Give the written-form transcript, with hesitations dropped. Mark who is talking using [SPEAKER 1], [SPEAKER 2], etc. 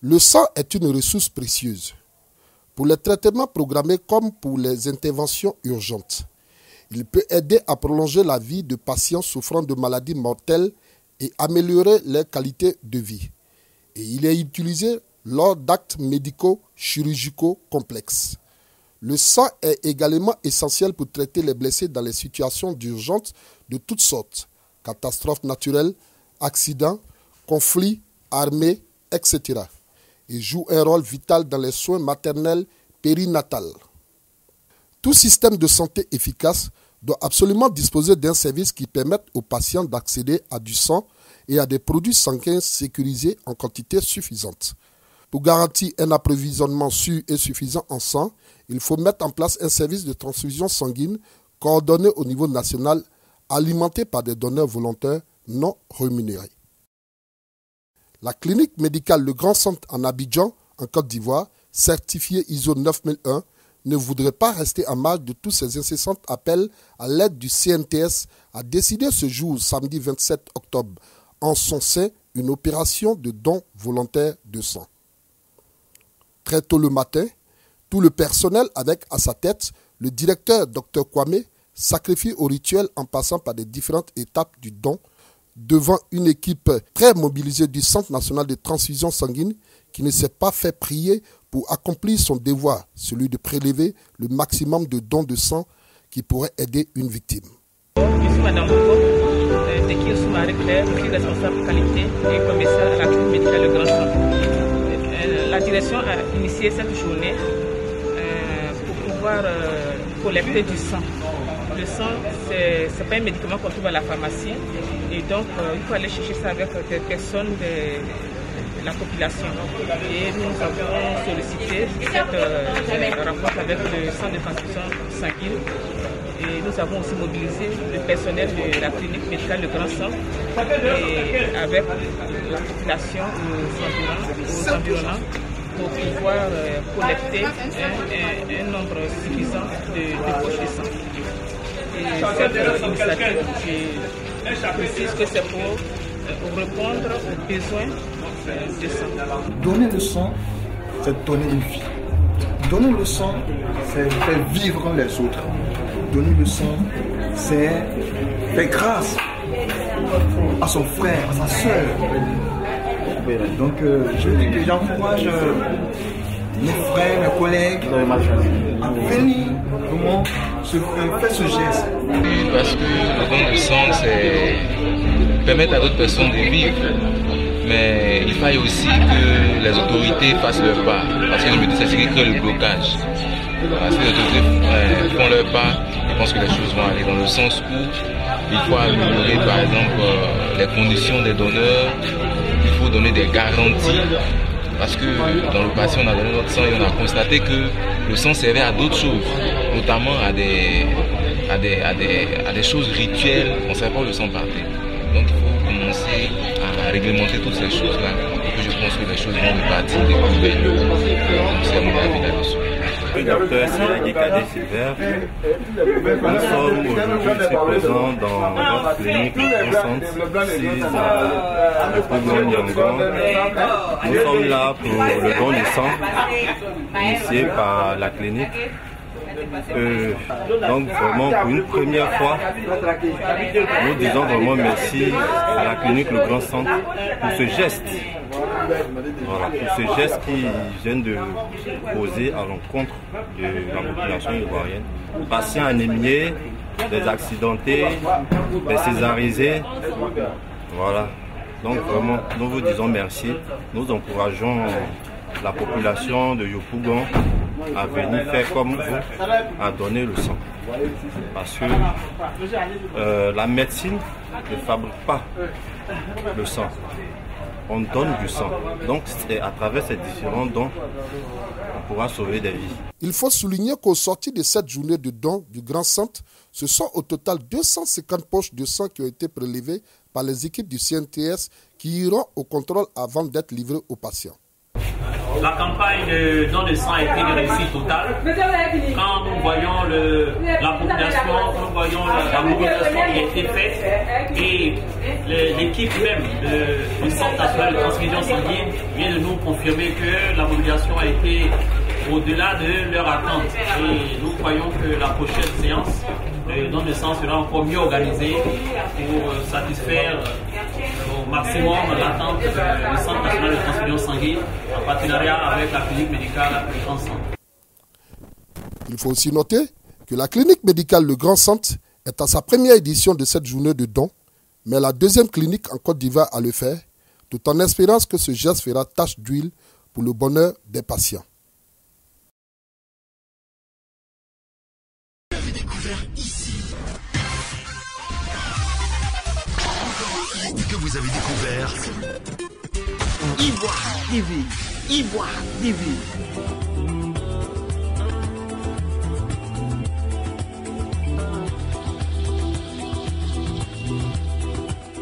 [SPEAKER 1] Le sang est une ressource précieuse pour les traitements programmés comme pour les interventions urgentes. Il peut aider à prolonger la vie de patients souffrant de maladies mortelles et améliorer leur qualité de vie. Et il est utilisé lors d'actes médicaux chirurgicaux complexes. Le sang est également essentiel pour traiter les blessés dans les situations d'urgence de toutes sortes, catastrophes naturelles, accidents, conflits, armés, etc. Il joue un rôle vital dans les soins maternels périnatals. Tout système de santé efficace doit absolument disposer d'un service qui permette aux patients d'accéder à du sang et à des produits sanguins sécurisés en quantité suffisante. Pour garantir un approvisionnement sûr et suffisant en sang, il faut mettre en place un service de transfusion sanguine coordonné au niveau national, alimenté par des donneurs volontaires non rémunérés. La clinique médicale Le Grand Centre en Abidjan, en Côte d'Ivoire, certifiée ISO 9001, ne voudrait pas rester en marge de tous ces incessants appels à l'aide du CNTS a décidé ce jour, samedi 27 octobre, en son sein, une opération de don volontaire de sang. Très tôt le matin, tout le personnel avec à sa tête le directeur Dr Kwame sacrifie au rituel en passant par les différentes étapes du don devant une équipe très mobilisée du Centre national de transfusion sanguine qui ne s'est pas fait prier pour accomplir son devoir, celui de prélever le maximum de dons de sang qui pourraient aider une victime.
[SPEAKER 2] Je suis Madame Boko, Tekir Soumaré Claire, je suis responsable qualité et commissaire à la clinique médicale Le Grand Centre. La direction a initié cette journée pour pouvoir collecter du sang. Le sang, ce n'est pas un médicament qu'on trouve à la pharmacie et donc il faut aller chercher ça avec des personnes de la population. Et nous avons sollicité cette rencontre avec le centre de transfusion sanguine et nous avons aussi mobilisé le personnel de la clinique médicale Le Grand Centre et avec la population aux environnants pour pouvoir collecter un nombre suffisant de poches de sang. Et cette initiative, je précise que c'est pour répondre aux besoins de sang.
[SPEAKER 3] Donner le sang, c'est donner une vie. Donner le sang, c'est faire vivre les autres. Donner le sang, c'est faire grâce à son frère, à sa soeur. Donc je dis que j'encourage mes frères, mes collègues à venir comment faire ce geste.
[SPEAKER 4] Oui, parce que le don de sang, c'est permettre à d'autres personnes de vivre. Mais il faille aussi que les autorités fassent leur part. Parce que je me dis, c'est ce qui crée le blocage. Si les autorités font leur part, je pense que les choses vont aller dans le sens où il faut améliorer par exemple les conditions des donneurs, il faut donner des garanties. Parce que dans le passé, on a donné notre sang et on a constaté que le sang servait à d'autres choses, notamment à des choses rituelles, on ne savait pas où le sang partait. Donc il faut commencer à réglementer toutes ces choses-là. Et que je pense que les choses vont repartir des plus belles. C'est mon avis là-dessus.
[SPEAKER 5] Le docteur Siraghi Kadé Silver, nous sommes aujourd'hui ici présents dans notre clinique Le Grand Centre, ici à Yangon. Nous sommes là pour le don du sang, initié par la clinique. Donc vraiment pour une première fois, nous disons vraiment merci à la clinique Le Grand Centre pour ce geste. Voilà, pour ce geste qui vient de poser à l'encontre de la population ivoirienne. Patients anémiés, des accidentés, des césarisés. Voilà. Donc vraiment, nous vous disons merci. Nous encourageons la population de Yopougon à venir faire comme vous, à donner le sang. Parce que la médecine ne fabrique pas le sang. On donne du sang. Donc c'est à travers ces différents dons qu'on pourra sauver des vies.
[SPEAKER 1] Il faut souligner qu'au sortir de cette journée de don du Grand Centre, ce sont au total 250 poches de sang qui ont été prélevées par les équipes du CNTS qui iront au contrôle avant d'être livrées aux patients.
[SPEAKER 6] La campagne de don de sang a été une réussite totale. Quand nous voyons la population, quand nous voyons la mobilisation qui a été faite et l'équipe même du Centre national de transfusion sanguine vient de nous confirmer que la mobilisation a été au-delà de leur attente. Et nous croyons que la prochaine séance de don de sang sera encore mieux organisée pour satisfaire au maximum l'attente du Centre national de transfusion sanguine en partenariat avec la clinique médicale Le Grand Centre.
[SPEAKER 1] Il faut aussi noter que la clinique médicale Le Grand Centre est à sa première édition de cette journée de don, mais la deuxième clinique en Côte d'Ivoire à le faire, tout en espérant que ce geste fera tache d'huile pour le bonheur des patients.
[SPEAKER 7] Que vous avez découvert
[SPEAKER 8] Ivoire TV.